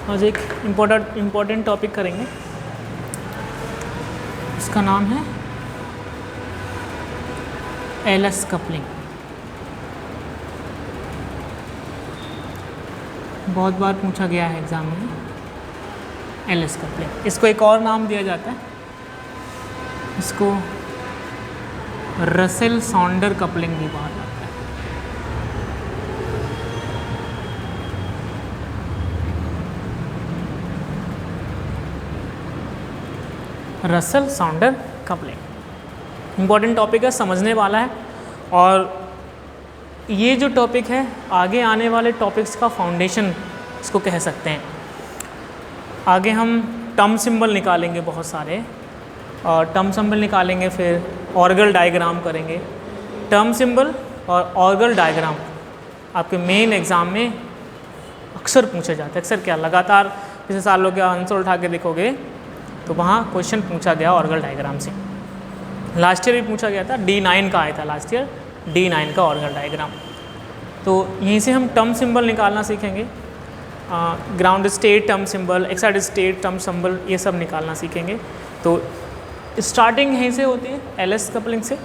आज एक important topic करेंगे, इसका नाम है एलएस कपलिंग। बहुत बार पूछा गया है एग्जाम में एलएस कपलिंग। इसको एक और नाम दिया जाता है, इसको रसेल सॉन्डर कपलिंग भी कहा जाता है। Russell Sonder coupling important topic है, समझने वाला है, और ये जो टॉपिक है आगे आने वाले टॉपिक्स का फाउंडेशन इसको कह सकते हैं। आगे हम टर्म सिंबल निकालेंगे बहुत सारे, और टर्म सिंबल निकालेंगे, फिर ऑर्गल डायग्राम करेंगे। टर्म सिंबल और ऑर्गल डायग्राम आपके मेन एग्ज़ाम में अक्सर पूछे जाते हैं। अक्सर क्या, लगातार पिछले सालों के आंसर उठा के देखोगे तो वहाँ क्वेश्चन पूछा गया ऑर्गल डायग्राम से। लास्ट ईयर भी पूछा गया था, D9 का आया था लास्ट ईयर, D9 का ऑर्गल डायग्राम। तो यहीं से हम टर्म सिंबल निकालना सीखेंगे, ground state term symbol, excited state term symbol, ये सब निकालना सीखेंगे। तो स्टार्टिंग यहीं से होती है एलएस कपलिंग से।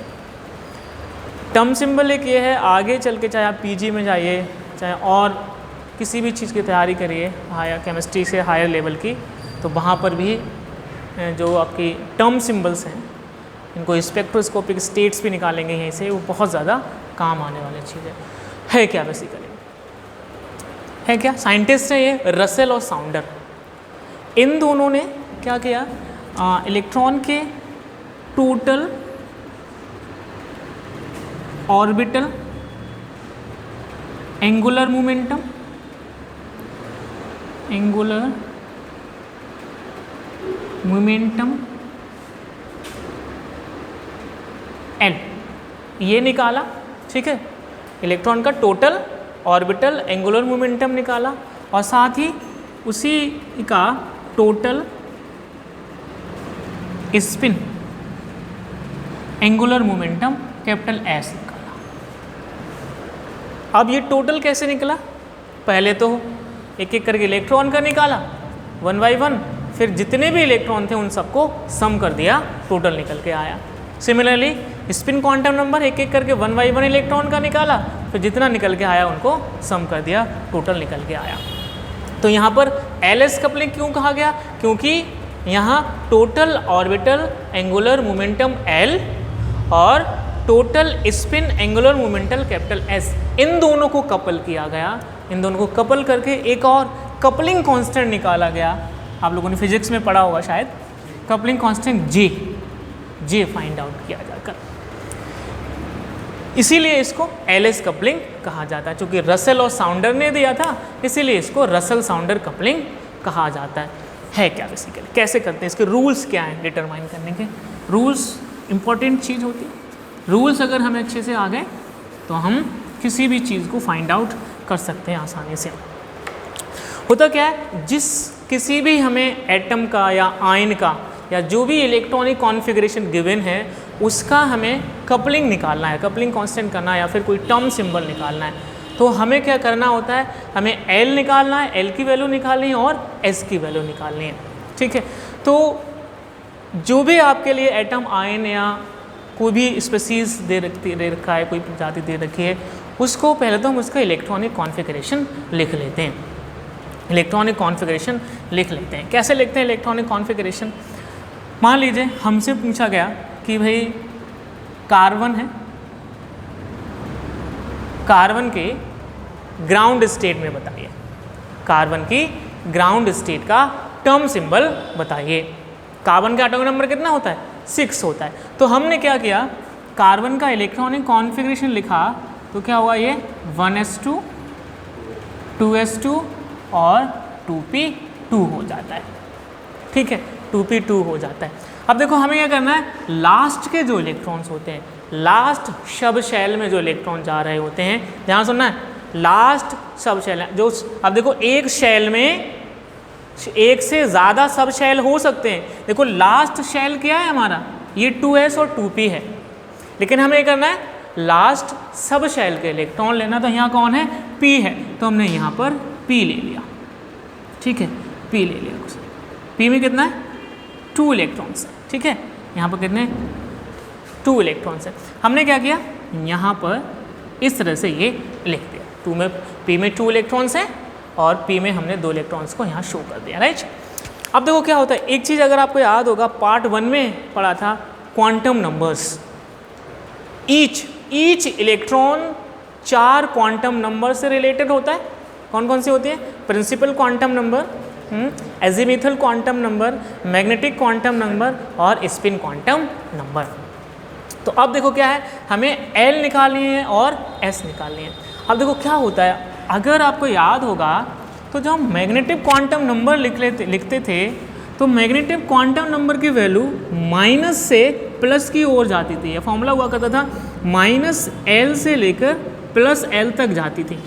टर्म सिंबल एक ये है, आगे चल के चाहे आप पीजी में जाइए, चाहे और किसी भी चीज़ की तैयारी करिए हायर केमिस्ट्री से हायर लेवल की, तो वहाँ पर भी जो आपकी टर्म सिंबल्स हैं, इनको स्पेक्ट्रोस्कोपिक स्टेट्स भी निकालेंगे यहीं से, वो बहुत ज़्यादा काम आने वाली चीज़ है क्या बेसिकली, है क्या? साइंटिस्ट हैं ये रसेल और साउंडर। इन दोनों ने क्या किया, इलेक्ट्रॉन के total orbital angular momentum, L, ये निकाला, ठीक है। इलेक्ट्रॉन का टोटल ऑर्बिटल एंगुलर मोमेंटम निकाला, और साथ ही उसी का total spin angular momentum capital S निकाला। अब ये टोटल कैसे निकला, पहले तो एक एक करके इलेक्ट्रॉन का निकाला 1 by 1, फिर जितने भी इलेक्ट्रॉन थे उन सबको सम कर दिया, टोटल निकल के आया। सिमिलरली स्पिन क्वांटम नंबर एक एक करके 1 by 1 इलेक्ट्रॉन का निकाला, फिर जितना निकल के आया उनको सम कर दिया, टोटल निकल के आया। तो यहाँ पर एलएस कपलिंग क्यों कहा गया, क्योंकि यहाँ total orbital angular momentum L और total spin angular momentum capital S, इन दोनों को कपल किया गया। इन दोनों को कपल करके एक और कपलिंग कांस्टेंट निकाला गया। आप लोगों ने फिजिक्स में पढ़ा होगा शायद, कपलिंग कांस्टेंट जे फाइंड आउट किया जाकर, इसीलिए इसको एलएस कपलिंग कहा जाता है। क्योंकि रसेल और साउंडर ने दिया था, इसीलिए इसको रसेल साउंडर कपलिंग कहा जाता है क्या बेसिकली, कैसे करते हैं, इसके रूल्स क्या हैं डिटरमाइन करने के। रूल्स इंपॉर्टेंट चीज़ होती है, रूल्स अगर हमें अच्छे से आ गए तो हम किसी भी चीज़ को फाइंड आउट कर सकते हैं आसानी से। होता क्या है, किसी भी हमें एटम का या आयन का या जो भी इलेक्ट्रॉनिक कॉन्फ़िगरेशन गिवन है, उसका हमें कपलिंग निकालना है, कपलिंग कांस्टेंट करना है, या फिर कोई टर्म सिंबल निकालना है। तो हमें क्या करना होता है, हमें एल निकालना है, एल की वैल्यू निकालनी है और एस की वैल्यू निकालनी है, ठीक है। तो जो भी आपके लिए एटम, आयन या कोई भी स्पीसीज दे रखा है, कोई प्रजाति दे रखी है, उसको पहले तो हम उसका इलेक्ट्रॉनिक कॉन्फ़िगरेशन लिख लेते हैं। इलेक्ट्रॉनिक कॉन्फ़िगरेशन लिख लेते हैं। कैसे लिखते हैं इलेक्ट्रॉनिक कॉन्फ़िगरेशन? मान लीजिए हमसे पूछा गया कि भाई कार्बन है, कार्बन के ग्राउंड स्टेट में बताइए, कार्बन की ग्राउंड स्टेट का टर्म सिंबल बताइए। कार्बन का एटॉमिक नंबर कितना होता है, 6 होता है। तो हमने क्या किया, कार्बन का इलेक्ट्रॉनिक कॉन्फ़िगरेशन लिखा, तो क्या हुआ, ये 1s2 2s2 और 2p2 हो जाता है, ठीक है, 2p2 हो जाता है। अब देखो हमें क्या करना है, लास्ट के जो इलेक्ट्रॉन्स होते हैं, लास्ट सब शेल में जो इलेक्ट्रॉन जा रहे होते हैं, ध्यान सुनना है, लास्ट सब शेल जो, अब देखो एक शेल में एक से ज़्यादा सब शेल हो सकते हैं। देखो लास्ट शेल क्या है हमारा, ये 2s और 2p है, लेकिन हमें करना है लास्ट सब शेल के इलेक्ट्रॉन लेना। तो यहाँ कौन है, p है, तो हमने यहाँ पर p ले लिया, ठीक है। पी ले लिया कुछ, पी में कितना है 2 इलेक्ट्रॉन्स है, ठीक है। यहाँ पर कितने 2 इलेक्ट्रॉन्स है। हमने क्या किया यहाँ पर इस तरह से ये लिख दिया, 2 में पी में 2 इलेक्ट्रॉन्स हैं और पी में हमने 2 इलेक्ट्रॉन्स को यहाँ शो कर दिया, राइट। अब देखो क्या होता है, एक चीज़ अगर आपको याद होगा पार्ट 1 में पढ़ा था quantum numbers, each electron 4 quantum number से रिलेटेड होता है। कौन कौन सी होती है, principal quantum number, azimuthal quantum number, magnetic quantum number और स्पिन क्वांटम नंबर। तो अब देखो क्या है, हमें L निकालनी है और S निकालनी है। अब देखो क्या होता है, अगर आपको याद होगा तो जब हम मैग्नेटिक क्वांटम नंबर लिखते थे तो मैग्नेटिक क्वांटम नंबर की वैल्यू माइनस से प्लस की ओर जाती थी। यह फॉर्मूला हुआ करता था -L से लेकर +L तक जाती थी।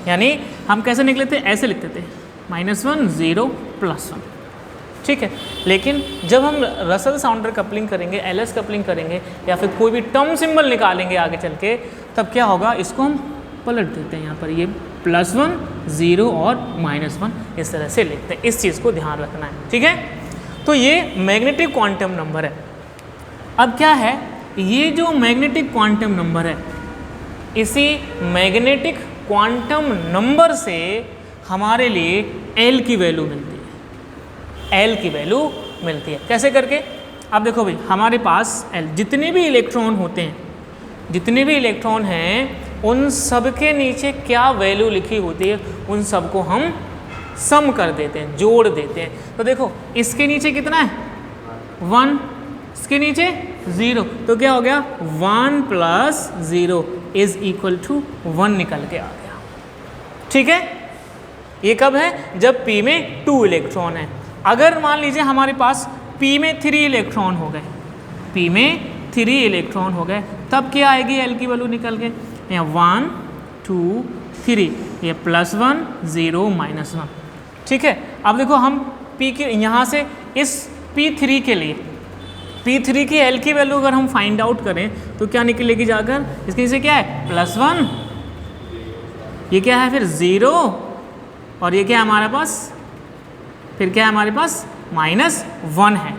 यानी हम कैसे निकले थे, ऐसे लिखते थे -1 0 +1, ठीक है। लेकिन जब हम रसल साउंडर कपलिंग करेंगे, LS कपलिंग करेंगे या फिर कोई भी टर्म सिंबल निकालेंगे आगे चल के, तब क्या होगा, इसको हम पलट देते हैं। यहाँ पर ये +1 0 और -1 इस तरह से लिखते हैं। इस चीज़ को ध्यान रखना है, ठीक है। तो ये मैग्नेटिक क्वांटम नंबर है। अब क्या है, ये जो मैग्नेटिक क्वांटम नंबर है, इसी मैग्नेटिक क्वांटम नंबर से हमारे लिए L की वैल्यू मिलती है। L की वैल्यू मिलती है कैसे करके, अब देखो भाई हमारे पास L जितने भी इलेक्ट्रॉन होते हैं, जितने भी इलेक्ट्रॉन हैं, उन सब के नीचे क्या वैल्यू लिखी होती है, उन सब को हम सम कर देते हैं, जोड़ देते हैं। तो देखो इसके नीचे कितना है 1, इसके नीचे 0, तो क्या हो गया 1 + 0 = 1 निकल के आ गया, ठीक है। ये कब है, जब P में 2 इलेक्ट्रॉन है। अगर मान लीजिए हमारे पास P में 3 इलेक्ट्रॉन हो गए, P में 3 इलेक्ट्रॉन हो गए, तब क्या आएगी L की वैल्यू निकल के, यहाँ 1 2 3, ये +1 0 -1, ठीक है। अब देखो हम P के यहाँ से इस P3 के लिए, P3 की L की वैल्यू अगर हम फाइंड आउट करें तो क्या निकलेगी जाकर, इसके नीचे क्या है +1, ये क्या है फिर 0, और ये क्या है हमारे पास, फिर क्या है हमारे पास -1 है।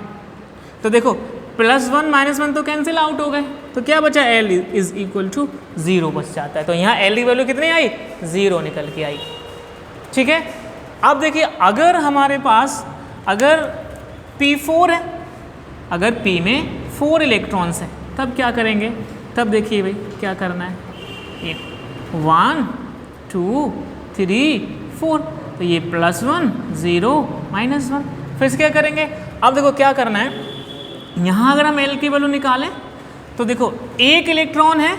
तो देखो +1 -1 तो कैंसिल आउट हो गए, तो क्या बचा L = 0 बच जाता है। तो यहाँ L की वैल्यू कितनी आई, 0 निकल के आई, ठीक है। अब देखिए अगर हमारे पास अगर P4 है, अगर P में 4 इलेक्ट्रॉन्स हैं, तब क्या करेंगे, तब देखिए भाई क्या करना है, ये 1 2 3 4, तो ये +1 0 -1, फिर से क्या करेंगे। अब देखो क्या करना है, यहाँ अगर हम L की वैल्यू निकालें तो देखो एक इलेक्ट्रॉन है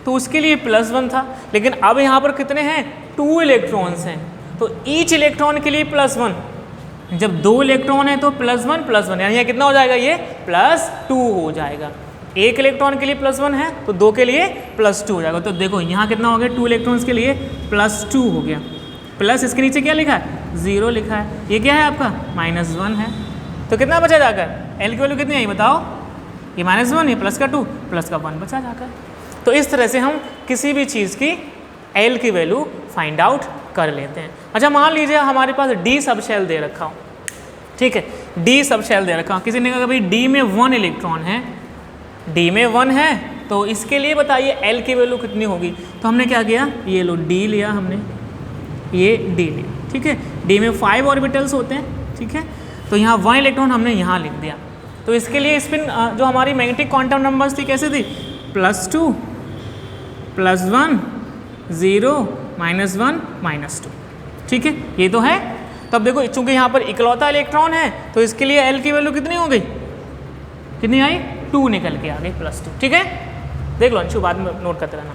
तो उसके लिए +1 था, लेकिन अब यहाँ पर कितने हैं 2 इलेक्ट्रॉन्स हैं, तो ईच इलेक्ट्रॉन के लिए +1, जब 2 इलेक्ट्रॉन है तो +1 +1, यानी यहाँ कितना हो जाएगा, ये +2 हो जाएगा। एक इलेक्ट्रॉन के लिए +1 है तो 2 के लिए +2 हो जाएगा। तो देखो यहाँ कितना हो गया, 2 इलेक्ट्रॉन्स के लिए +2 हो गया, प्लस इसके नीचे क्या लिखा है 0 लिखा है, ये क्या है आपका -1 है। तो कितना बचा जाकर, L की वैल्यू कितनी आई बताओ, ये -1, ये प्लस का 2, प्लस का 1 बचा जाकर। तो इस तरह से हम किसी भी चीज़ की L की वैल्यू फाइंड आउट कर लेते हैं। अच्छा मान लीजिए हमारे पास D सब शेल दे रखा हो, ठीक है, D सब शेल दे रखा हो, किसी ने कहा भाई D में 1 इलेक्ट्रॉन है, D में 1 है, तो इसके लिए बताइए L की वैल्यू कितनी होगी। तो हमने क्या किया, ये लो D लिया हमने, ये D लिया, ठीक है। D में 5 ऑर्बिटल्स होते हैं, ठीक है, तो यहाँ 1 इलेक्ट्रॉन हमने यहाँ लिख दिया। तो इसके लिए स्पिन जो हमारी मैग्नेटिक क्वांटम नंबर्स थी कैसे थी, +2 +1 0 -1 -2, ठीक है, ये तो है। तब देखो चूंकि यहाँ पर इकलौता इलेक्ट्रॉन है तो इसके लिए L की वैल्यू कितनी हो गई, कितनी आई 2 निकल के आ गई +2, ठीक है। देख लो अंशु, बाद में नोट करते रहना।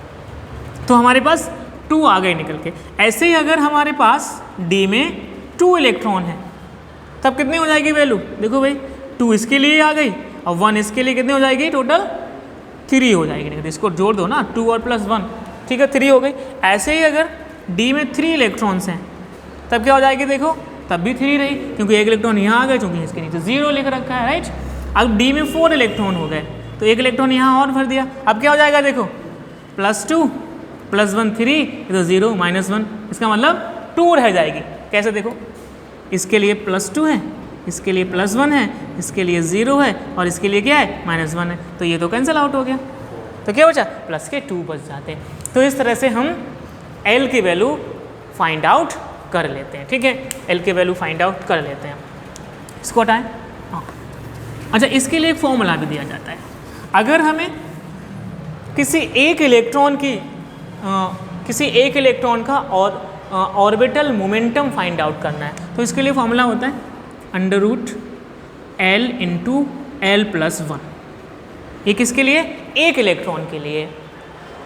तो हमारे पास 2 आ गए निकल के। ऐसे ही अगर हमारे पास D में 2 इलेक्ट्रॉन है तब कितनी हो जाएगी वैल्यू, देखो भाई 2 इसके लिए आ गई और 1 इसके लिए, कितनी हो जाएगी टोटल 3 हो जाएगी। इसको जोड़ दो ना, 2 और +1, ठीक है, 3 हो गई। ऐसे ही अगर D में 3 इलेक्ट्रॉन्स हैं तब क्या हो जाएगी, देखो तब भी 3 रही, क्योंकि एक इलेक्ट्रॉन यहाँ आ गए, क्योंकि इसके नीचे 0 लिख रखा है, राइट। अब D में 4 इलेक्ट्रॉन हो गए तो एक इलेक्ट्रॉन यहाँ और भर दिया, अब क्या हो जाएगा, देखो +2 +1 3, तो 0 -1, इसका मतलब 2 रह जाएगी। कैसे देखो, इसके लिए +2 है, इसके लिए +1 है, इसके लिए 0 है और इसके लिए क्या है -1 है। तो ये तो कैंसिल आउट हो गया, तो क्या बचा प्लस के 2 बच जाते हैं। तो इस तरह से हम L की वैल्यू फाइंड आउट कर लेते हैं। ठीक है, L की वैल्यू फाइंड आउट कर लेते हैं। इसको हटाएं। हाँ, अच्छा, इसके लिए एक फॉर्मूला भी दिया जाता है। अगर हमें किसी एक इलेक्ट्रॉन का और ऑर्बिटल मोमेंटम फाइंड आउट करना है तो इसके लिए फॉर्मूला होता है √L × L+1। ये किसके लिए? एक इलेक्ट्रॉन के लिए।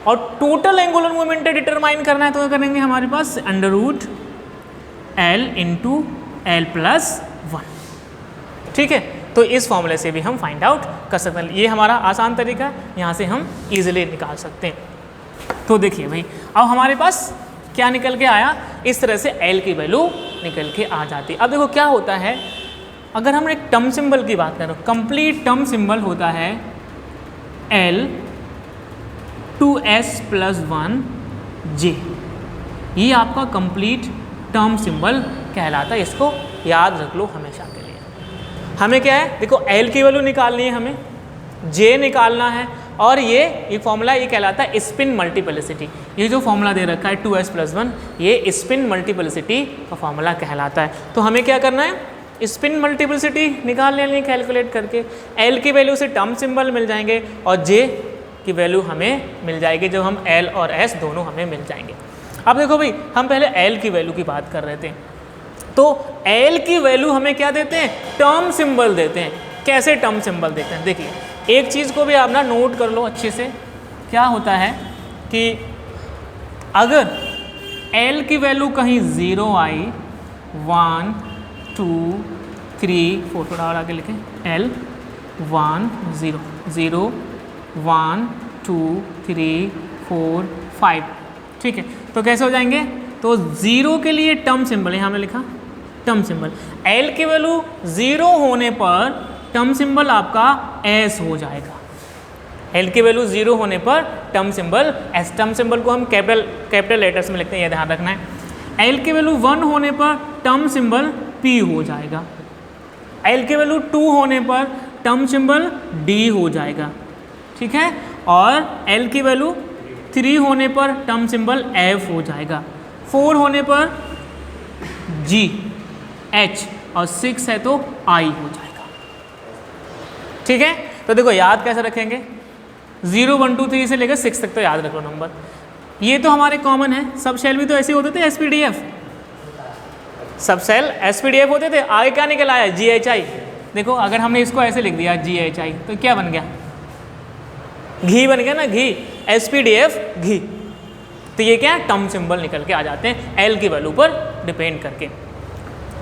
और टोटल एंगुलर मोमेंटम डिटरमाइन करना है तो क्या करेंगे, हमारे पास √L × L+1। ठीक है, तो इस फॉर्मूले से भी हम फाइंड आउट कर सकते हैं। ये हमारा आसान तरीका है, यहाँ से हम इजीली निकाल सकते हैं। तो देखिए भाई, अब हमारे पास क्या निकल के आया, इस तरह से L की वैल्यू निकल के आ जाती है। अब देखो क्या होता है, अगर हम एक टर्म सिंबल की बात करें, कंप्लीट टर्म सिंबल होता है L 2s+1j। ये आपका कंप्लीट टर्म सिंबल कहलाता है, इसको याद रख लो हमेशा के लिए। हमें क्या है, देखो L की वैल्यू निकालनी है, हमें J निकालना है, और ये फॉर्मूला ये कहलाता है स्पिन मल्टीप्लिसिटी। ये जो फॉर्मूला दे रखा है 2s+1, ये स्पिन मल्टीप्लिसिटी का फॉर्मूला कहलाता है। तो हमें क्या करना है, स्पिन मल्टीप्लिसिटी निकाल लेनी है कैलकुलेट करके। L की वैल्यू से टर्म सिंबल मिल जाएंगे और J की वैल्यू हमें मिल जाएगी, जब हम L और S दोनों हमें मिल जाएंगे। अब देखो भाई, हम पहले L की वैल्यू की बात कर रहे थे, तो L की वैल्यू हमें क्या देते हैं, टर्म सिंबल देते हैं। कैसे टर्म सिंबल देते हैं, देखिए एक चीज़ को भी आप ना नोट कर लो अच्छे से। क्या होता है कि अगर L की वैल्यू कहीं 0 आई, 1 2 3 4, थोड़ा और आगे लिखें, L 1 0 0 1 2 3 4 5। ठीक है, तो कैसे हो जाएंगे, तो 0 के लिए टर्म सिंबल, यहाँ हमने लिखा टर्म सिंबल। L की वैल्यू 0 होने पर टर्म सिंबल आपका S हो जाएगा। L की वैल्यू 0 होने पर term symbol S, term symbol को हम कैपिटल लेटर्स में लिखते हैं, ये ध्यान रखना है। L की वैल्यू 1 होने पर टर्म सिंबल P हो जाएगा। L की वैल्यू 2 होने पर टर्म सिंबल D हो जाएगा। ठीक है, और L की वैल्यू 3 होने पर टर्म सिंबल F हो जाएगा, 4 होने पर G H, और 6 है तो I हो जाएगा। ठीक है, तो देखो याद कैसे रखेंगे, 0 1 2 3 से लेकर 6 तक तो याद रखो नंबर। ये तो हमारे कॉमन है, सब सेल भी तो ऐसे होते थे SPDF, सब सेल SPDF होते थे। आगे क्या निकल आया, GHI। देखो अगर हमने इसको ऐसे लिख दिया GHI तो क्या बन गया, घी बन गया ना, घी, SPDF घी। तो ये क्या है, टर्म सिंबल निकल के आ जाते हैं L की वैल्यू पर डिपेंड करके।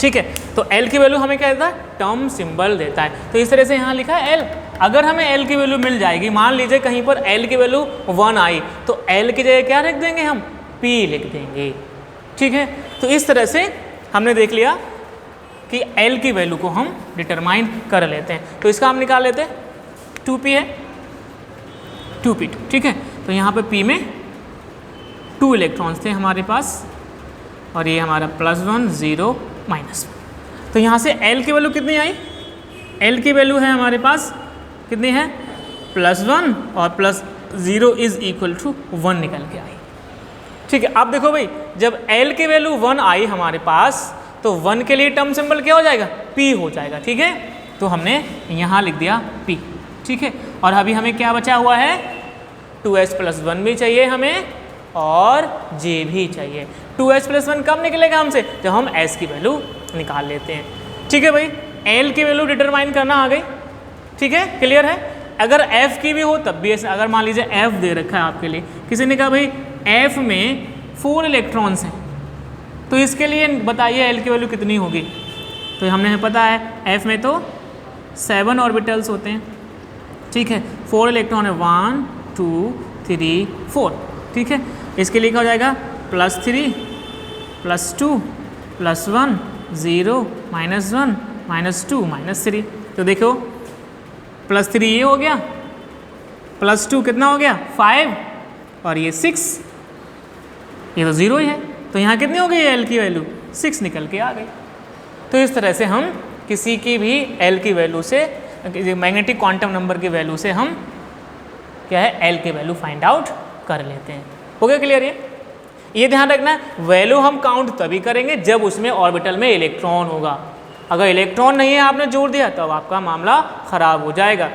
ठीक है, तो L की वैल्यू हमें क्या देता है, टर्म सिंबल देता है। तो इस तरह से यहाँ लिखा है L। अगर हमें L की वैल्यू मिल जाएगी, मान लीजिए कहीं पर L की वैल्यू 1 आई, तो L की जगह क्या रख देंगे, हम P लिख देंगे। ठीक है, तो इस तरह से हमने देख लिया कि L की वैल्यू को हम डिटरमाइन कर लेते हैं। तो इसका हम निकाल लेते हैं, 2P है, 2P2। ठीक है, तो यहाँ पे P में 2 इलेक्ट्रॉन्स थे हमारे पास, और ये हमारा +1 0 -1। तो यहाँ से L की वैल्यू कितनी आई, L की वैल्यू है हमारे पास कितनी है, +1 और +0 = 1 निकल के आई। ठीक है, अब देखो भाई, जब L की वैल्यू 1 आई हमारे पास, तो 1 के लिए टर्म सिंबल क्या हो जाएगा, P हो जाएगा। ठीक है, तो हमने यहाँ लिख दिया P। ठीक है, और अभी हमें क्या बचा हुआ है, 2s+1 भी चाहिए हमें और J भी चाहिए। 2s+1 कब निकलेगा हमसे, जब हम S की वैल्यू निकाल लेते हैं। ठीक है भाई, L की वैल्यू डिटरमाइन करना आ गई। ठीक है, क्लियर है। अगर F की भी हो तब भी ऐसे, अगर मान लीजिए F दे रखा है आपके लिए, किसी ने कहा भाई F में 4 इलेक्ट्रॉन्स हैं, तो इसके लिए बताइए L की वैल्यू कितनी होगी। तो हमने पता है F में तो 7 ऑर्बिटल्स होते हैं। ठीक है, 4 इलेक्ट्रॉन है, 1 2 3 4। ठीक है, इसके लिए क्या हो जाएगा, +3 +2 +1 0 -1 -2 -3। तो देखो +3 ये हो गया, +2 कितना हो गया, 5, और ये 6, ये तो 0 ही है। तो यहाँ कितनी हो गई L की वैल्यू, 6 निकल के आ गई। तो इस तरह से हम किसी की भी एल की वैल्यू से, मैग्नेटिक क्वांटम नंबर की वैल्यू से हम क्या है एल की वैल्यू फाइंड आउट कर लेते हैं। हो गया क्लियर? ये ध्यान रखना, वैल्यू हम काउंट तभी करेंगे जब उसमें ऑर्बिटल में इलेक्ट्रॉन होगा। अगर इलेक्ट्रॉन नहीं है, आपने जोड़ दिया, तब आपका मामला खराब हो जाएगा।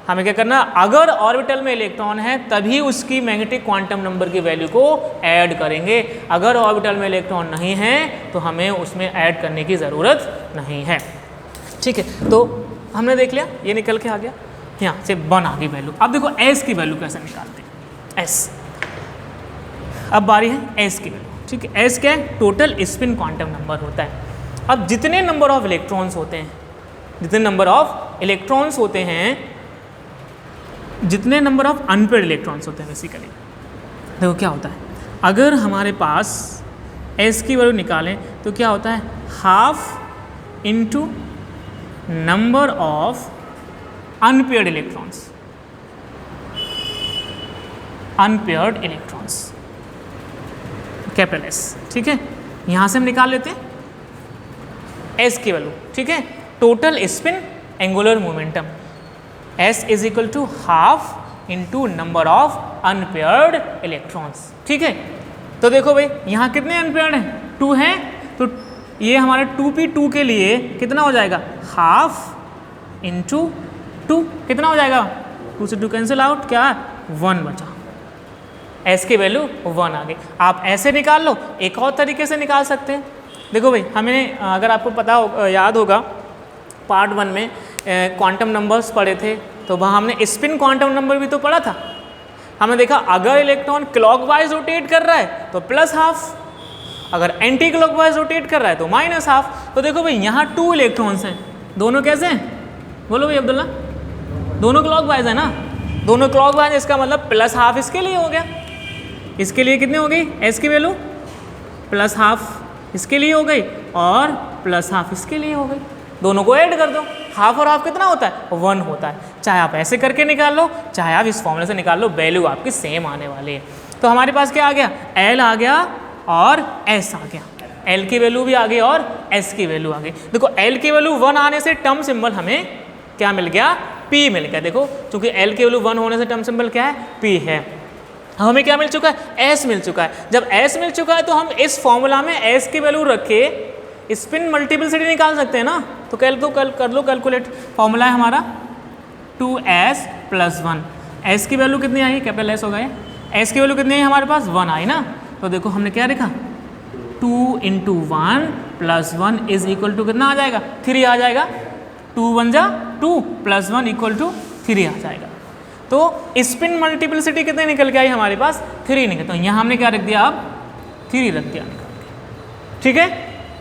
हमें क्या करना, अगर ऑर्बिटल में इलेक्ट्रॉन है तभी उसकी मैग्नेटिक क्वांटम नंबर की वैल्यू को ऐड करेंगे। अगर ऑर्बिटल में इलेक्ट्रॉन नहीं है तो हमें उसमें ऐड करने की ज़रूरत नहीं है। ठीक है, तो हमने देख लिया, ये निकल के आ गया। यहाँ से 1 आ गई वैल्यू। अब देखो एस की वैल्यू कैसे निकालते हैं। एस, अब बारी है एस की वैल्यू। ठीक है, एस क्या है, टोटल स्पिन क्वांटम नंबर होता है। अब जितने नंबर ऑफ इलेक्ट्रॉन्स होते हैं, जितने नंबर ऑफ इलेक्ट्रॉन्स होते हैं, जितने नंबर ऑफ अनपेयर्ड इलेक्ट्रॉन्स होते हैं बेसिकली, देखो क्या होता है, अगर हमारे पास एस की वैल्यू निकालें तो क्या होता है, half into number of unpaired electrons, unpaired electrons, capital S. ठीक है, यहाँ से हम निकाल लेते हैं एस की वैल्यू। ठीक है, total spin angular momentum, S is equal to half into number of unpaired electrons. ठीक है, तो देखो भाई यहाँ कितने अनपेयर्ड हैं, 2 हैं, तो ये हमारे 2p2 के लिए कितना हो जाएगा, हाफ इंटू 2 कितना हो जाएगा, 2 से 2 कैंसिल आउट, क्या 1 बचा। एस की वैल्यू 1 आ गई। आप ऐसे निकाल लो, एक और तरीके से निकाल सकते हैं। देखो भाई, हमें अगर आपको पता हो, याद होगा पार्ट 1 में क्वांटम नंबर्स पढ़े थे, तो वहाँ हमने स्पिन क्वांटम नंबर भी तो पढ़ा था। हमने देखा अगर इलेक्ट्रॉन क्लॉकवाइज रोटेट कर रहा है तो प्लस हाफ, अगर एंटी क्लॉकवाइज रोटेट कर रहा है तो माइनस हाफ। तो देखो भाई यहाँ 2 इलेक्ट्रॉन्स हैं, दोनों कैसे हैं, बोलो भाई अब्दुल्ला, दोनों क्लॉकवाइज है ना, दोनों क्लॉकवाइज, इसका मतलब प्लस हाफ इसके लिए हो गया। इसके लिए कितनी हो गई एस की वैल्यू, प्लस हाफ इसके लिए हो गई और प्लस हाफ इसके लिए हो गई। दोनों को ऐड कर दो, हाफ और हाफ कितना होता है, 1 होता है। चाहे आप ऐसे करके निकाल लो, चाहे आप इस फॉर्मूले से निकाल लो, वैल्यू आपकी सेम आने वाली है। तो हमारे पास क्या आ गया, एल आ गया और एस आ गया। एल की वैल्यू भी आ गई और एस की वैल्यू आ गई। देखो एल की वैल्यू 1 आने से टर्म सिंबल हमें क्या मिल गया, पी मिल गया। देखो चूंकि एल की वैल्यू 1 होने से टर्म सिंबल क्या है, पी है। हमें क्या मिल चुका है, एस मिल चुका है। जब एस मिल चुका है तो हम इस फॉर्मूला में एस की वैल्यू रख के स्पिन मल्टीप्लिसिटी निकाल सकते हैं ना। तो कर लो कैलकुलेट, फॉर्मूला है हमारा 2s + 1। एस की वैल्यू कितनी आई, कैपिटल एस होगा ये, एस की वैल्यू कितनी आई हमारे पास, 1 आई ना। तो देखो हमने क्या लिखा, 2 × 1 + 1 इज इक्वल टू कितना आ जाएगा, 3 आ जाएगा। 2 × 1 = 2 + 1 = 3 आ जाएगा। तो स्पिन मल्टीप्लिसिटी कितने निकल के आई हमारे पास, 3 निकल। तो यहाँ हमने क्या रख दिया, अब 3 रख दिया निकाल के। ठीक है,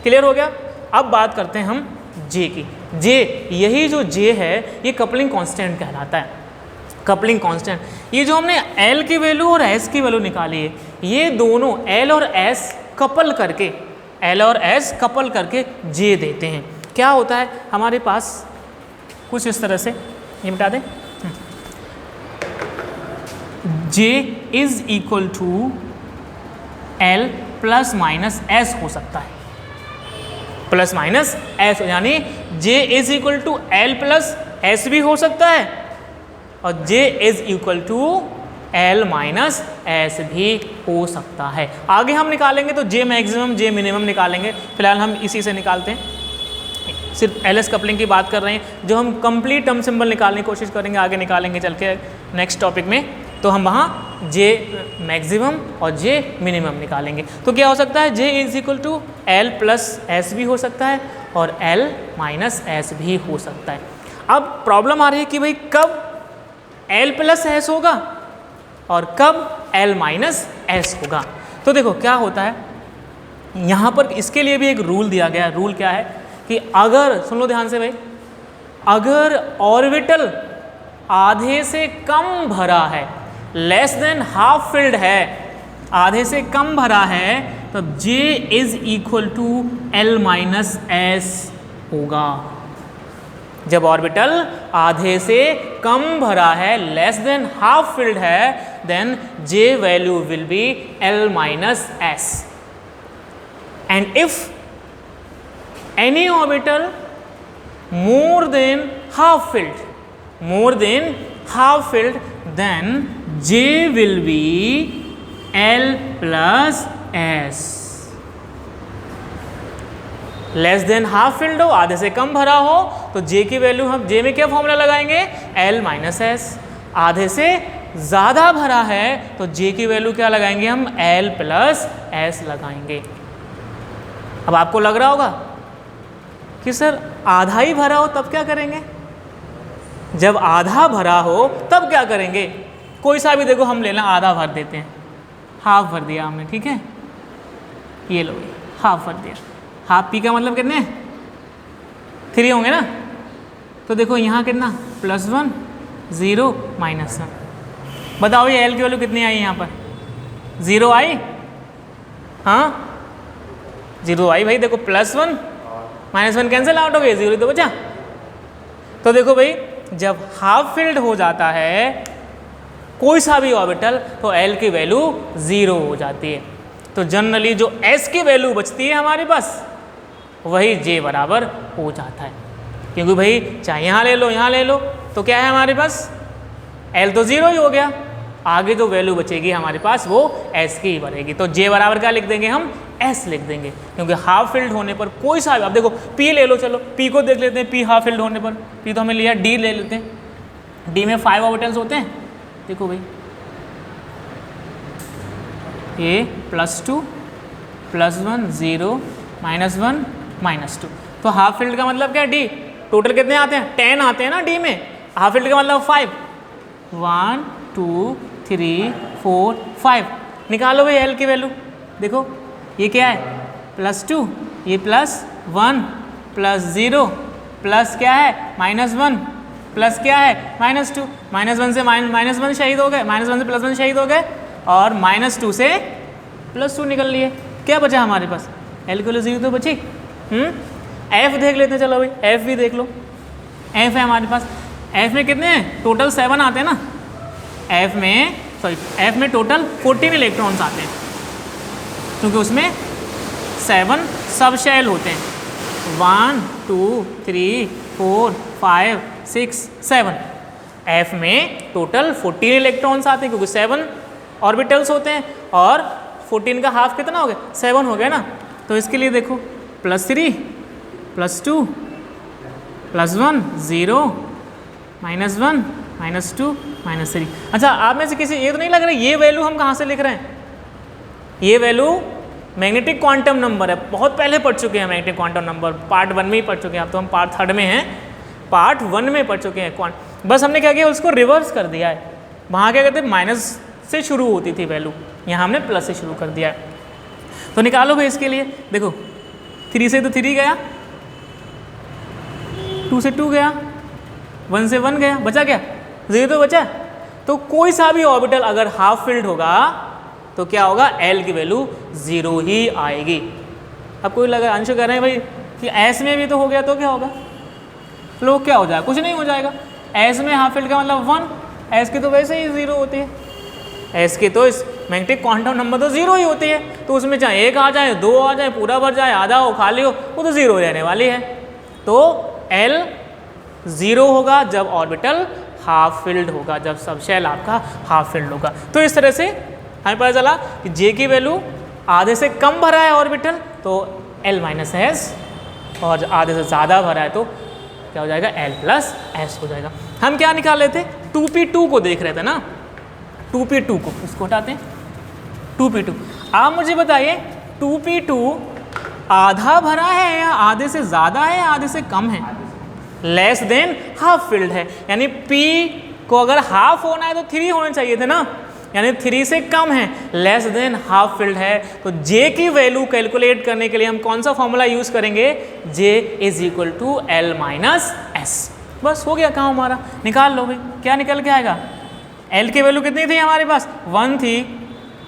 क्लियर हो गया। अब बात करते हैं हम जे की। जे, यही जो जे है ये कपलिंग कांस्टेंट कहलाता है। कपलिंग कांस्टेंट, ये जो हमने एल की वैल्यू और एस की वैल्यू निकाली है, ये दोनों एल और एस कपल करके, एल और एस कपल करके जे देते हैं। क्या होता है हमारे पास कुछ इस तरह से, ये मिटा दें, J is equal to L plus minus S हो सकता है, प्लस माइनस एस, यानी J is equal to L plus S भी हो सकता है और J is equal to L minus S भी हो सकता है। आगे हम निकालेंगे तो जे मैक्सिमम जे मिनिमम निकालेंगे, फिलहाल हम इसी से निकालते हैं। सिर्फ एल एस कपलिंग की बात कर रहे हैं, जो हम कंप्लीट टर्म सिंबल निकालने की कोशिश करेंगे आगे निकालेंगे चल के नेक्स्ट टॉपिक में, तो हम वहाँ जे मैक्सिमम और जे मिनिमम निकालेंगे। तो क्या हो सकता है, J is equal to L plus S भी हो सकता है और एल माइनस एस भी हो सकता है। अब प्रॉब्लम आ रही है कि भाई कब एल प्लस एस होगा और कब एल माइनस एस होगा। तो देखो क्या होता है, यहाँ पर इसके लिए भी एक रूल दिया गया है। रूल क्या है कि अगर, सुन लो ध्यान से भाई, अगर ऑर्बिटल आधे से कम भरा है, लेस देन हाफ फिल्ड है, आधे से कम भरा है, तब J is equal to L minus S होगा। जब ऑर्बिटल आधे से कम भरा है, लेस देन हाफ फिल्ड है, then J value will be L minus S. And if any orbital more than half filled, more than half filled, then J will be L plus S. Less than half field हो, आधे से कम भरा हो, तो J की value हम J में क्या फॉर्मूला लगाएंगे, L माइनस एस। आधे से ज़्यादा भरा है तो J की वैल्यू क्या लगाएंगे हम, L प्लस एस लगाएंगे। अब आपको लग रहा होगा कि सर आधा ही भरा हो तब क्या करेंगे, जब आधा भरा हो तब क्या करेंगे, कोई सा भी देखो हम लेना, आधा भर देते हैं, हाफ भर दिया हमने, ठीक है, ये लो हाफ भर दिया, हाफ पी का मतलब कितने 3 होंगे ना, तो देखो यहाँ कितना +1 0 -1, बताओ ये L की वैल्यू कितनी आई यहाँ पर, 0 आई, हाँ 0 आई भाई, देखो +1 -1 कैंसिल आउट हो गए, 0 तो बचा। तो देखो भाई जब हाफ फिल्ड हो जाता है कोई सा भी ऑर्बिटल तो L की वैल्यू 0 हो जाती है। तो जनरली जो S की वैल्यू बचती है हमारे पास वही J बराबर हो जाता है, क्योंकि भाई चाहे यहाँ ले लो यहाँ ले लो तो क्या है हमारे पास, L तो 0 ही हो गया, आगे जो वैल्यू बचेगी हमारे पास वो S की ही बनेगी। तो J बराबर क्या लिख देंगे हम, S लिख देंगे, क्योंकि हाफ फिल्ड होने पर कोई सा, अब देखो P ले लो, चलो P को देख लेते हैं, P हाफ फिल्ड होने पर, P तो हमें लिया, D ले लेते हैं, D में 5 ऑर्बिटल्स होते हैं, देखो भाई ये +2 +1 0 -1 -2, तो हाफ फिल्ड का मतलब क्या है, D टोटल कितने आते हैं, 10 आते हैं ना D में, हाफ फिल्ड का मतलब 5, 1 2 3 4 5, निकालो भाई L की वैल्यू, देखो ये क्या है +2, ये +1 +0 प्लस क्या है -1 प्लस क्या है -2, -1 से -1 शहीद हो गए, -1 से +1 शहीद हो गए, और -2 से +2 निकल लिए, क्या बचा हमारे पास, L की वैल्यू 0 तो बची। F देख लेते हैं, चलो भाई F भी देख लो, F है हमारे पास, F में कितने हैं, टोटल 7 आते हैं ना, F में टोटल 14 इलेक्ट्रॉन्स आते हैं, क्योंकि उसमें 7 सब शेल होते हैं, 1 2 3 4 5 6 7, F में टोटल 14 इलेक्ट्रॉन्स आते हैं, क्योंकि 7 ऑर्बिटल्स होते हैं, और 14 का हाफ कितना हो गया, 7 हो गया ना। तो इसके लिए देखो +3 +2 +1 0 -1 -2 -3। अच्छा आप में से किसी ये तो नहीं लग रहा ये वैल्यू हम कहाँ से लिख रहे हैं, ये वैल्यू मैग्नेटिक क्वांटम नंबर है, बहुत पहले पढ़ चुके हैं मैग्नेटिक क्वांटम नंबर, पार्ट 1 में ही पढ़ चुके हैं, अब तो हम पार्ट 3 में हैं, पार्ट 1 में पढ़ चुके हैं बस हमने क्या किया उसको रिवर्स कर दिया है, वहाँ क्या कहते हैं माइनस से शुरू होती थी वैल्यू, यहाँ हमने प्लस से शुरू कर दिया है। तो निकालो भाई इसके लिए, देखो 3 से तो 3 गया, 2 से 2 गया, 1 से 1 गया, बचा क्या 0 तो बचा। तो कोई सा भी ऑर्बिटल अगर हाफ फिल्ड होगा तो क्या होगा, L की वैल्यू 0 ही आएगी। अब कोई लगा अंश कह रहे हैं भाई कि S में भी तो हो गया तो क्या होगा, लोग क्या हो जाएगा, कुछ नहीं हो जाएगा, S में हाफ फिल्ड का मतलब 1, S की तो वैसे ही 0 होती है, S की तो इस मैग्नेटिक क्वांटम नंबर तो 0 ही होती है, तो उसमें चाहे 1 आ जाए 2 आ जाए पूरा भर जाए आधा हो खाली हो वो तो 0 रहने वाली है। तो L 0 होगा जब ऑर्बिटल हाफ फिल्ड होगा, जब सब शेल आपका हाफ फिल्ड होगा। तो इस तरह से हमें पता चला कि J की वैल्यू आधे से कम भरा है ऑर्बिटल तो L माइनस एस, और आधे से ज़्यादा भरा है तो क्या हो जाएगा L प्लस एस हो जाएगा। हम क्या निकाल रहे थे, 2p2 को देख रहे थे ना, 2p2 को, इसको हटाते हैं 2p2। आप मुझे बताइए 2p2 आधा भरा है या आधे से ज़्यादा है या आधे से कम है, लेस देन हाफ फिल्ड है, यानी P को अगर हाफ होना है तो 3 होने चाहिए थे ना, यानी 3 से कम है, लेस देन हाफ फिल्ड है। तो J की वैल्यू कैलकुलेट करने के लिए हम कौन सा फॉर्मूला यूज़ करेंगे, J = L माइनस एस। बस हो गया काम हमारा, निकाल लो भाई, क्या निकल के आएगा, L की वैल्यू कितनी थी हमारे पास 1 थी,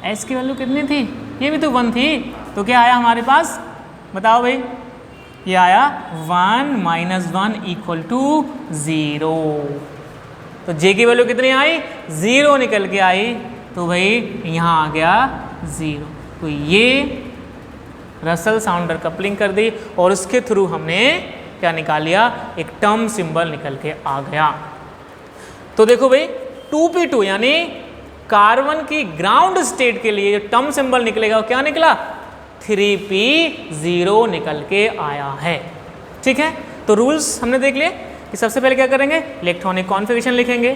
S की वैल्यू कितनी थी, ये भी तो 1 थी, तो क्या आया हमारे पास बताओ भाई, ये आया 1 - 1 = 0। तो J की वैल्यू कितनी आई, 0 निकल के आई, तो भाई यहाँ आ गया 0। तो ये रसल साउंडर कपलिंग कर दी और उसके थ्रू हमने क्या निकाल लिया, एक टर्म सिंबल निकल के आ गया। तो देखो भाई 2p2 यानी कार्बन की ग्राउंड स्टेट के लिए जो टर्म सिंबल निकलेगा वो क्या निकला, 3p0 निकल के आया है। ठीक है, तो रूल्स हमने देख लिए कि सबसे पहले क्या करेंगे, इलेक्ट्रॉनिक कॉन्फ़िगरेशन लिखेंगे,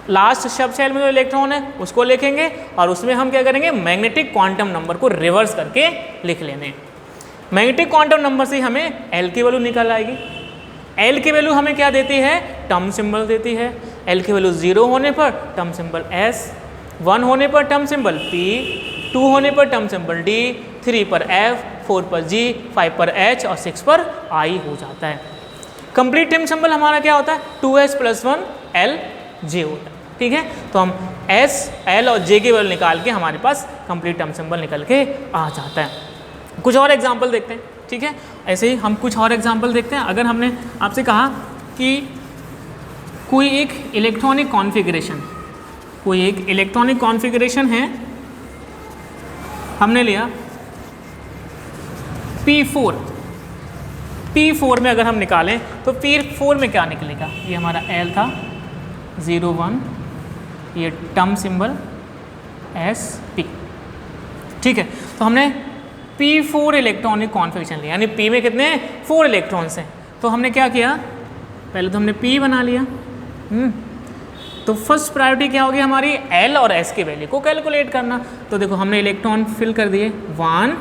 लास्ट सब शेल में जो इलेक्ट्रॉन है उसको लिखेंगे और उसमें हम क्या करेंगे, मैग्नेटिक क्वांटम नंबर को रिवर्स करके लिख लेंगे। मैग्नेटिक क्वांटम नंबर से हमें एल की वैल्यू निकल आएगी। एल की वैल्यू हमें क्या देती है, टर्म सिंबल देती है। एल की वैल्यू 0 होने पर टर्म सिंबल एस, 1 होने पर टर्म सिंबल पी, 2 होने पर टर्म सिंबल डी, 3 पर एफ, 4 पर जी, 5 पर एच और 6 पर आई हो जाता है। कंप्लीट टर्म सिंबल हमारा क्या होता है, 2s + 1 एल जे होता है। ठीक है, तो हम एस, एल और जे की वैल्यू निकाल के हमारे पास कंप्लीट टर्म सिंबल निकल के आ जाता है। कुछ और एग्जाम्पल देखते हैं। ठीक है, ऐसे ही हम कुछ और एग्जाम्पल देखते हैं। अगर हमने आपसे कहा कि कोई एक इलेक्ट्रॉनिक कॉन्फ़िगरेशन है, हमने लिया P4 में अगर हम निकालें तो P4 में क्या निकलेगा, ये हमारा L था 0 1, ये टर्म सिंबल SP। ठीक है, तो हमने P4 इलेक्ट्रॉनिक कॉन्फ़िगरेशन लिया, यानी P में कितने हैं, 4 इलेक्ट्रॉन्स हैं। तो हमने क्या किया, पहले तो हमने P बना लिया। तो फर्स्ट प्रायोरिटी क्या होगी हमारी, L और S की वैल्यू को कैलकुलेट करना। तो देखो हमने इलेक्ट्रॉन फिल कर दिए 1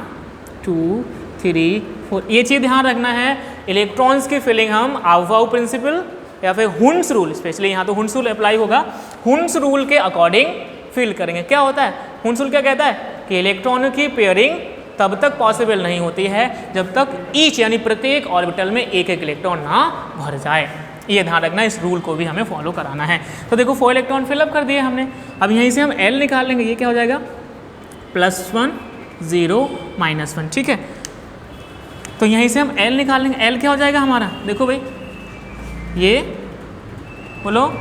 2 3 4। ये चीज़ ध्यान रखना है, इलेक्ट्रॉन्स की फिलिंग हम आउवाउ प्रिंसिपल या फिर हुन्स रूल, स्पेशली यहाँ तो हुन्स रूल अप्लाई होगा, हुन्स रूल के अकॉर्डिंग फिल करेंगे। क्या होता है हुन्स रूल, क्या कहता है कि इलेक्ट्रॉनों की पेयरिंग तब तक पॉसिबल नहीं होती है जब तक ईच यानी प्रत्येक ऑर्बिटल में एक एक इलेक्ट्रॉन ना भर जाए। ये ध्यान रखना, इस रूल को भी हमें फॉलो कराना है। तो देखो 4 इलेक्ट्रॉन फिलअप कर दिए हमने। अब यहीं से हम L निकाल लेंगे, ये क्या हो जाएगा +1 0 -1। ठीक है, तो यहीं से हम L निकाल लेंगे। L क्या हो जाएगा हमारा, देखो भाई ये बोलो,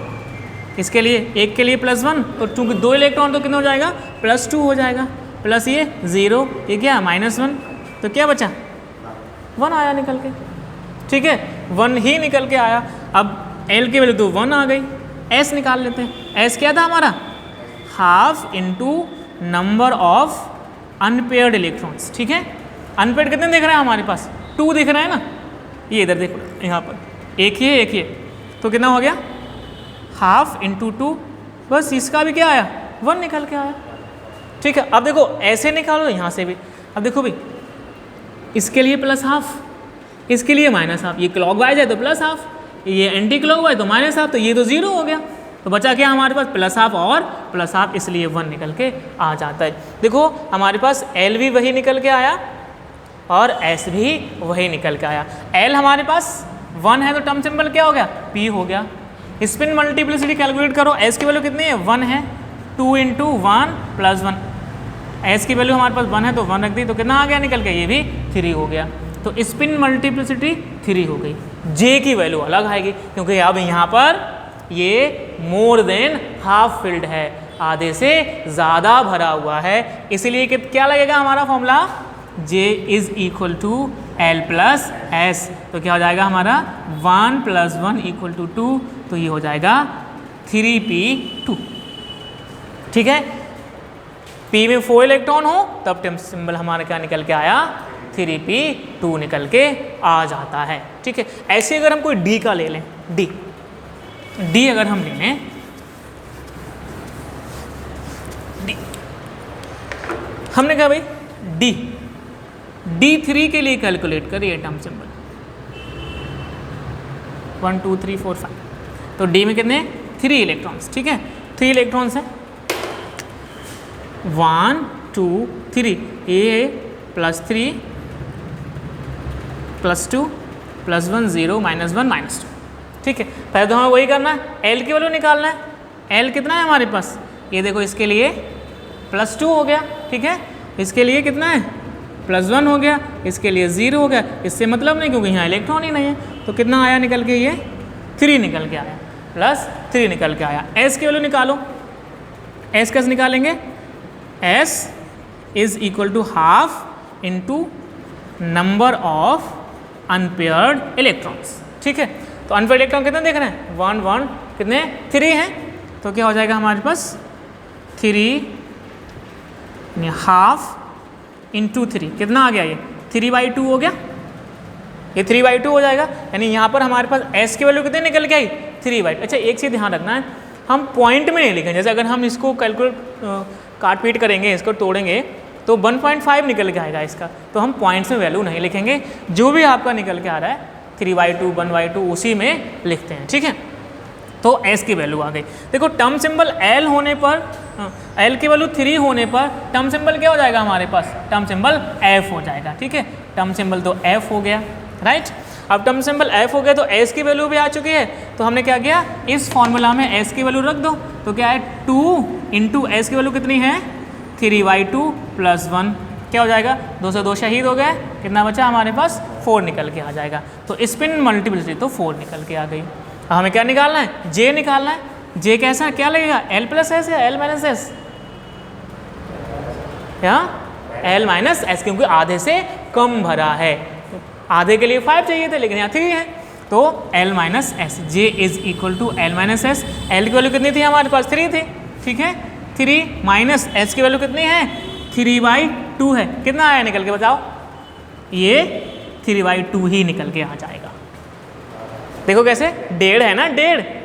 इसके लिए एक के लिए +1, तो चूंकि 2 इलेक्ट्रॉन तो कितना हो जाएगा +2 हो जाएगा, प्लस ये 0, ये क्या -1, तो क्या बचा 1 आया निकल के। ठीक है, 1 ही निकल के आया। अब L की वैल्यू तो 1 आ गई। S निकाल लेते हैं। S क्या था हमारा, half into number of unpaired electrons. ठीक है, अनपेयर्ड कितने दिख रहे हैं हमारे पास, 2 दिख रहे हैं ना, ये इधर देखो, यहाँ पर एक ये, तो कितना हो गया हाफ इंटू 2, बस इसका भी क्या आया 1 निकल के आया। ठीक है, अब देखो ऐसे निकालो यहाँ से भी। अब देखो भाई इसके लिए +½ इसके लिए -½ ये क्लॉकवाइज है तो +½ ये एंटी क्लॉकवाइज तो -½ तो ये तो 0 हो गया। तो बचा क्या हमारे पास +½ और +½ इसलिए 1 निकल के आ जाता है। देखो हमारे पास L भी वही निकल के आया और S भी वही निकल के आया। L हमारे पास 1 है तो टर्म सिंबल क्या हो गया P हो गया। स्पिन मल्टीप्लिसिटी कैलकुलेट करो, S की वैल्यू कितनी है 1 है, 2 × 1 + 1। S की वैल्यू हमारे पास 1 है तो 1 रख दी, तो कितना आ गया निकल के, ये भी 3 हो गया। तो स्पिन मल्टीप्लिसिटी 3 हो गई। J की वैल्यू अलग आएगी क्योंकि अब यहाँ पर ये मोर देन हाफ फिल्ड है, आधे से ज़्यादा भरा हुआ है, इसलिए क्या लगेगा हमारा फॉर्मूला J = L + S। तो क्या हो जाएगा हमारा 1 + 1 = 2, तो ये हो जाएगा 3p2। ठीक है, P में 4 इलेक्ट्रॉन हो तब टर्म सिंबल हमारा क्या निकल के आया 3p2 निकल के आ जाता है। ठीक है, ऐसे अगर हम कोई D का ले लें, D अगर हम ले लें, D हमने कहा भाई D3 के लिए कैलकुलेट करिए टर्म सिंबल 1 2 3 4 5। तो D में कितने 3 इलेक्ट्रॉन्स। ठीक है, 3 इलेक्ट्रॉन्स हैं 1 2 3, ये +3 +2 +1 0 -1 -2। ठीक है, पहले तो हमें वही करना है, L की वैल्यू निकालना है। L कितना है हमारे पास, ये देखो इसके लिए +2 हो गया। ठीक है, इसके लिए कितना है +1 हो गया, इसके लिए 0 हो गया, इससे मतलब नहीं क्योंकि यहाँ इलेक्ट्रॉन ही नहीं है। तो कितना आया निकल के, ये 3 निकल के आया, +3 निकल के आया। S की वैल्यू निकालो, S कैसे निकालेंगे, S = ½ into number of unpaired electrons. ठीक है, तो अनपेयर्ड इलेक्ट्रॉन कितने देख रहे हैं, 1 1 कितने 3 हैं, तो क्या हो जाएगा हमारे पास 3 हाफ इंटू 3 कितना आ गया, ये 3/2 हो गया, ये 3/2 हो जाएगा। यानी यहाँ पर हमारे पास s की वैल्यू कितनी निकल के आई 3/2। अच्छा एक चीज़ ध्यान रखना है, हम पॉइंट में नहीं लिखेंगे, जैसे अगर हम इसको कैलकुलेट काट पीट करेंगे, इसको तोड़ेंगे तो 1.5 निकल के आएगा इसका, तो हम पॉइंट्स में वैल्यू नहीं लिखेंगे, जो भी आपका निकल के आ रहा है 3/2 1/2 उसी में लिखते हैं। ठीक है, तो s की वैल्यू आ गई। देखो टर्म सिंबल l होने पर, l की वैल्यू 3 होने पर टर्म सिंबल क्या हो जाएगा हमारे पास, टर्म सिंबल f हो जाएगा। ठीक है, टर्म सिंबल तो f हो गया, राइट। अब टर्म सिंबल f हो गया तो s की वैल्यू भी आ चुकी है, तो हमने क्या किया, इस फॉर्मूला में s की वैल्यू रख दो, तो क्या है 2 इंटू s की वैल्यू कितनी है 3/2 प्लस 1, क्या हो जाएगा 2 से 2 शहीद हो गए, कितना बचा हमारे पास 4 निकल के आ जाएगा। तो स्पिन मल्टीप्लिसिटी तो 4 निकल के आ गई। अब हमें क्या निकालना है, j निकालना है। j कैसा क्या लगेगा, l प्लस एस या l माइनस एस, या l माइनस एस, क्योंकि आधे से कम भरा है, आधे के लिए 5 चाहिए थे लेकिन यहाँ 3 है, तो l minus S, j is equal to l minus S. l की वैल्यू कितनी थी हमारे पास 3 थी, ठीक है, 3 माइनस एस की वैल्यू कितनी है 3/2 है, कितना आया निकल के बताओ, ये 3/2 ही निकल के आ जाएगा। देखो कैसे, 1.5 है ना, 1.5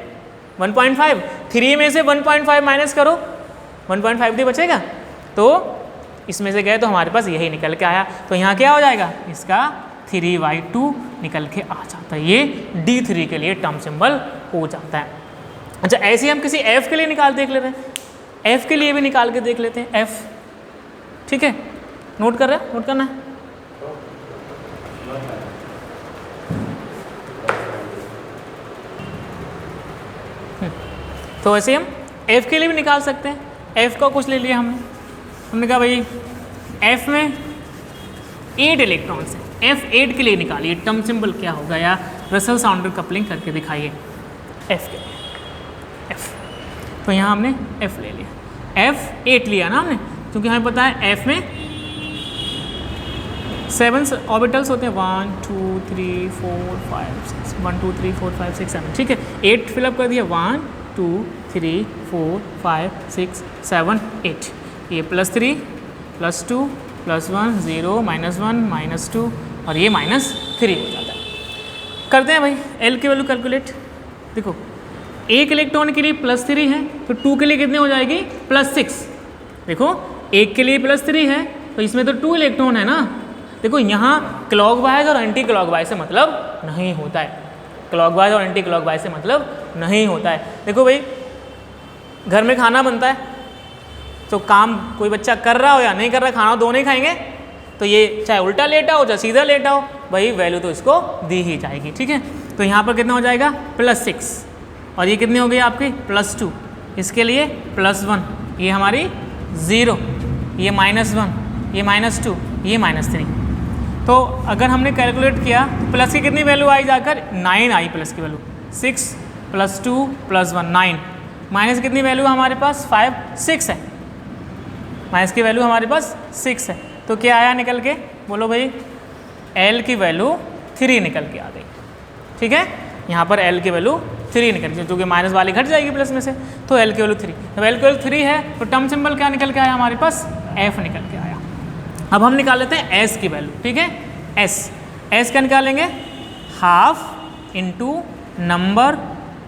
1.5, 3 में से 1.5 माइनस करो, 1.5 बचेगा, तो इसमें से गए तो हमारे पास यही निकल के आया, तो यहाँ क्या हो जाएगा, इसका 3/2 निकल के आ जाता है, ये D3 के लिए टर्म सिंबल हो जाता है। अच्छा ऐसे ही हम किसी f के लिए निकाल देख लेते हैं, f के लिए भी निकाल के देख लेते हैं, f, ठीक है, नोट कर रहे हैं, नोट करना है। तो ऐसे हम f के लिए भी निकाल सकते हैं, f का कुछ ले लिया हमने कहा भाई f में 8 इलेक्ट्रॉन्स हैं, F8 के लिए निकालिए टर्म सिंबल क्या होगा, या रसल साउंडर कपलिंग करके दिखाइए f के लिए, f, तो यहाँ हमने f ले लिया, F8 लिया ना हमने, क्योंकि हमें पता है f में 7 ऑर्बिटल्स होते हैं, 1 2 3 4 5 6, 1 2 3 4 5 6 7, ठीक है, 8 फिलअप कर दिया, 1 2 3 4 5 6 7 8, ये +3 +2 +1 0 -1 -2 और ये -3 हो जाता है। करते हैं भाई L की वैल्यू कैलकुलेट। देखो एक इलेक्ट्रॉन के लिए +3 है, तो 2 के लिए कितने हो जाएगी +6। देखो एक के लिए +3 है, तो इसमें तो 2 इलेक्ट्रॉन है ना। देखो यहाँ क्लॉकवाइज और एंटी क्लॉकवाइज से मतलब नहीं होता है, क्लॉकवाइज और एंटी क्लॉकवाइज से मतलब नहीं होता है। देखो भाई घर में खाना बनता है, तो काम कोई बच्चा कर रहा हो या नहीं कर रहा, खाना दोनों ही खाएंगे, तो ये चाहे उल्टा लेटा हो चाहे सीधा लेटा हो, भाई वैल्यू तो इसको दी ही जाएगी, ठीक है। तो यहाँ पर कितना हो जाएगा +6, और ये कितनी हो गई आपकी +2, इसके लिए +1, ये हमारी 0, ये -1, ये -2, ये -3। तो अगर हमने कैलकुलेट किया तो प्लस की कितनी वैल्यू आई जाकर 9 आई, प्लस की वैल्यू 6 +2 +1 9, माइनस कितनी वैल्यू हमारे पास 5 6 है, माइनस की वैल्यू हमारे पास 6 है, तो क्या आया निकल के, बोलो भाई L की वैल्यू 3 निकल के आ गई, ठीक है। यहाँ पर L की वैल्यू 3 निकल गई, क्योंकि माइनस वाली घट जाएगी प्लस में से, तो L की वैल्यू 3, तो L की वैल्यू 3 है, तो टर्म सिंबल क्या निकल के आया हमारे पास F निकल के आया। अब हम निकाल लेते हैं S की वैल्यू, ठीक है, S क्या निकालेंगे, half into number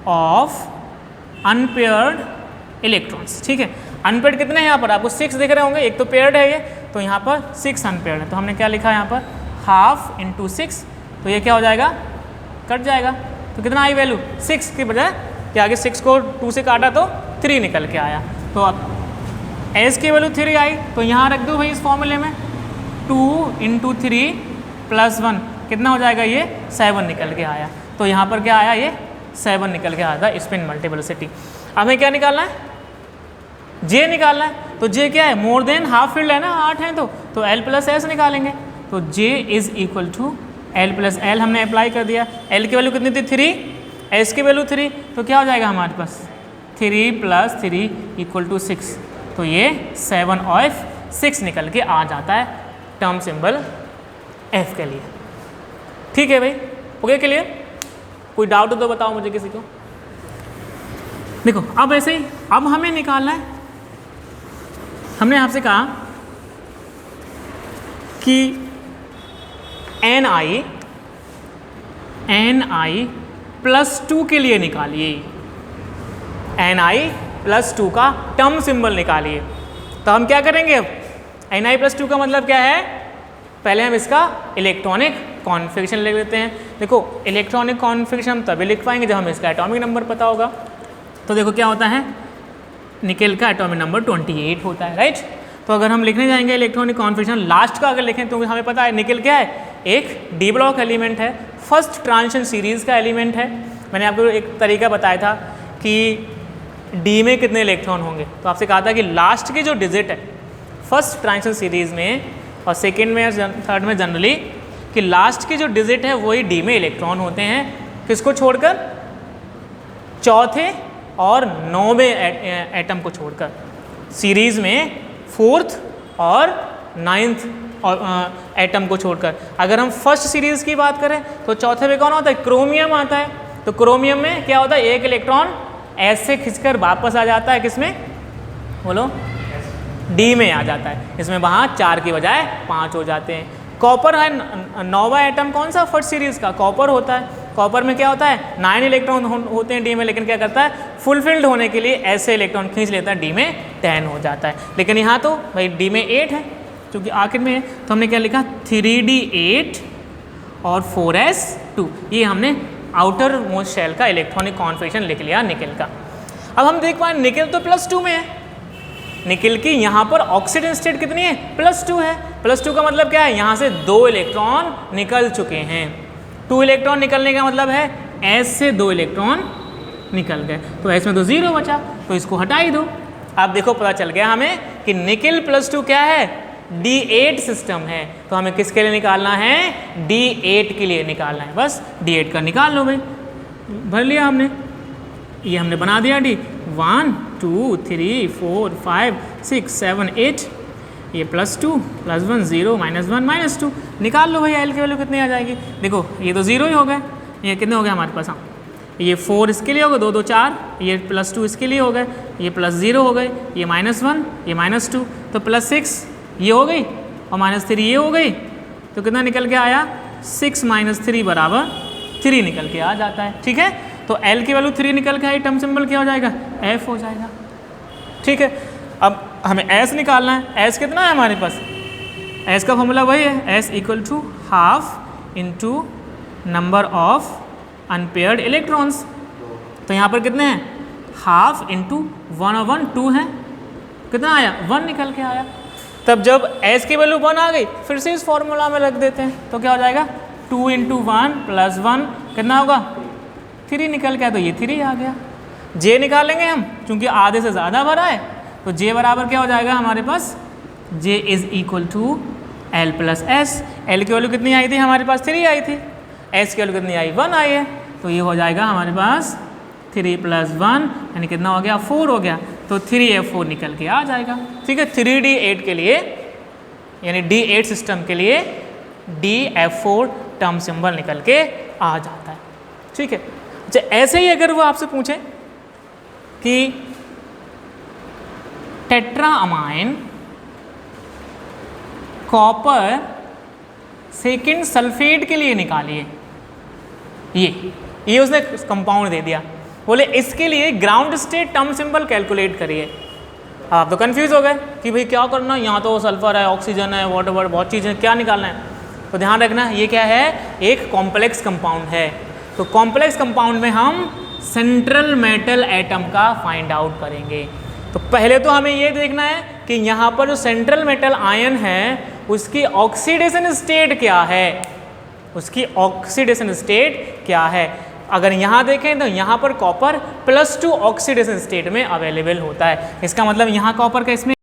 of unpaired electrons, ठीक है। अनपेयर्ड कितने हैं यहाँ पर आपको 6 दिख रहे होंगे, एक तो पेयर्ड है ये, तो यहाँ पर 6 अनपेयर्ड है, तो हमने क्या लिखा यहाँ पर हाफ इंटू 6, तो ये क्या हो जाएगा, कट जाएगा, तो कितना आई वैल्यू 6 की बजाय कि आगे 6 को 2 से काटा तो 3 निकल के आया, तो अब S की वैल्यू 3 आई, तो यहाँ रख दो भाई इस फॉर्मूले में 2 × 3 + 1 कितना हो जाएगा, ये 7 निकल के आया, तो यहाँ पर क्या आया, ये 7 निकल के आया था स्पिन मल्टीप्लिसिटी। हमें क्या निकालना है, J निकालना है, तो J क्या है, मोर देन हाफ फील्ड है ना, 8 है, तो L + S निकालेंगे, तो J is equal to L + L हमने अप्लाई कर दिया, L की वैल्यू कितनी थी 3, S की वैल्यू 3, तो क्या हो जाएगा हमारे पास 3 + 3 = 6, तो ये 7 और 6 निकल के आ जाता है टर्म सिंबल F के लिए। ठीक है भाई, ओके क्लियर? कोई डाउट हो तो बताओ मुझे किसी को। देखो अब ऐसे ही अब हमें निकालना है, हमने आपसे कहा कि ni+2 के लिए निकालिए, ni+2 का टर्म सिंबल निकालिए। तो हम क्या करेंगे अब, ni+2 का मतलब क्या है, पहले हम इसका इलेक्ट्रॉनिक कॉन्फ़िगरेशन लिख लेते हैं। देखो इलेक्ट्रॉनिक कॉन्फ़िगरेशन हम तभी लिख पाएंगे जब हमें इसका एटॉमिक नंबर पता होगा। तो देखो क्या होता है, निकेल का एटॉमिक नंबर 28 होता है, राइट। तो अगर हम लिखने जाएंगे इलेक्ट्रॉनिक कॉन्फ़िगरेशन लास्ट का अगर लिखें तो हमें पता है निकेल क्या है, एक डी ब्लॉक एलिमेंट है, फर्स्ट ट्रांजिशन सीरीज़ का एलिमेंट है। मैंने आपको एक तरीका बताया था कि डी में कितने इलेक्ट्रॉन होंगे, तो आपसे कहा था कि लास्ट की जो डिजिट है फर्स्ट ट्रांजिशन सीरीज़ में और सेकेंड में थर्ड में जनरली कि लास्ट की जो डिजिट है वही डी में इलेक्ट्रॉन होते हैं, किसको छोड़कर, चौथे और 9वें एटम को छोड़कर। सीरीज़ में फोर्थ और 9th और एटम को छोड़कर। अगर हम फर्स्ट सीरीज़ की बात करें तो चौथे में कौन होता है, क्रोमियम आता है। तो क्रोमियम में क्या होता है, एक इलेक्ट्रॉन ऐसे खिंचकर वापस आ जाता है, किसमें बोलो, डी में आ जाता है। इसमें वहाँ 4 की बजाय 5 हो जाते हैं। कॉपर है, 9वां एटम कौन सा फर्स्ट सीरीज़ का, कॉपर होता है। कॉपर में क्या होता है, 9 इलेक्ट्रॉन होते हैं डी में, लेकिन क्या करता है, फुलफिल्ड होने के लिए ऐसे इलेक्ट्रॉन खींच लेता है, डी में 10 हो जाता है। लेकिन यहाँ तो भाई डी में 8 है क्योंकि आखिर में है, तो हमने क्या लिखा, 3d8 और 4s2। ये हमने आउटर मोस्ट शेल का इलेक्ट्रॉनिक कॉन्फ़िगरेशन लिख लिया निकेल का। अब हम देख पाए निकेल तो +2 में है, निकेल की यहाँ पर ऑक्सीडेशन स्टेट कितनी है, +2 है। +2 का मतलब क्या है, यहाँ से 2 इलेक्ट्रॉन निकल चुके हैं। 2 इलेक्ट्रॉन निकलने का मतलब है S से 2 इलेक्ट्रॉन निकल गए, तो S में तो 0 बचा, तो इसको हटा ही दो। अब देखो पता चल गया हमें कि निकेल +2 क्या है, D8 सिस्टम है। तो हमें किसके लिए निकालना है, D8 के लिए निकालना है। बस D8 का निकाल लो भाई, भर लिया हमने, ये हमने बना दिया डी। 1 2 3 4 5 6 7 8, ये +2 +1 0 -1 -2 निकाल लो भाई, एल की वैल्यू कितनी आ जाएगी। देखो ये तो 0 ही हो गए, ये कितने हो गए हमारे पास, हाँ ये 4 इसके लिए हो गए, 2 2 4, ये +2 इसके लिए हो गए, ये +0 हो गए, ये -1, ये -2, तो +6 ये हो गई और -3 ये हो गई, तो कितना निकल के आया, 6 - 3 = 3 निकल के आ जाता है। ठीक है, तो L की वैल्यू 3 निकल के आई, टर्म सिंबल क्या हो जाएगा, F हो जाएगा। ठीक है, अब हमें S निकालना है। S कितना है हमारे पास, S का फॉर्मूला वही है, S = ½ into number of unpaired electrons. तो यहाँ पर कितने हैं, ½ इंटू 1/1 2 है, कितना आया, 1 निकल के आया। तब जब S की वैल्यू 1 आ गई, फिर से इस फॉर्मूला में रख देते हैं, तो क्या हो जाएगा, 2 × 1 + 1 कितना होगा, 3 निकल के आया, तो ये 3 आ गया। J निकालेंगे हम, क्योंकि आधे से ज़्यादा भरा है, तो J बराबर क्या हो जाएगा हमारे पास, J = L + S। L की वैल्यू कितनी आई थी हमारे पास, 3 आई थी, S की वैल्यू कितनी आई, 1 आई है, तो ये हो जाएगा हमारे पास 3 + 1 यानी कितना हो गया, 4 हो गया, तो 3F4 निकल के आ जाएगा। ठीक है, 3D8 के लिए यानी D8 सिस्टम के लिए DF4 टर्म सिंबल निकल के आ जाता है। ठीक है, अच्छा ऐसे ही अगर वो आपसे पूछें कि टेट्राअमाइन कॉपर सेकेंड सल्फेट के लिए निकालिए, ये उसने कंपाउंड दे दिया, बोले इसके लिए ground state term symbol calculate करिए। आप तो कंफ्यूज हो गए कि भाई क्या करना, यहाँ तो सल्फर है, ऑक्सीजन है, वाटर बहुत चीज़ें, क्या निकालना है। तो ध्यान रखना ये क्या है, एक कॉम्प्लेक्स कंपाउंड है। तो कॉम्प्लेक्स कंपाउंड में हम सेंट्रल मेटल एटम का फाइंड आउट करेंगे। तो पहले तो हमें ये देखना है कि यहाँ पर जो सेंट्रल मेटल आयन है उसकी ऑक्सीडेशन स्टेट क्या है, उसकी ऑक्सीडेशन स्टेट क्या है। अगर यहाँ देखें तो यहाँ पर कॉपर +2 ऑक्सीडेशन स्टेट में अवेलेबल होता है, इसका मतलब यहाँ कॉपर का इसमें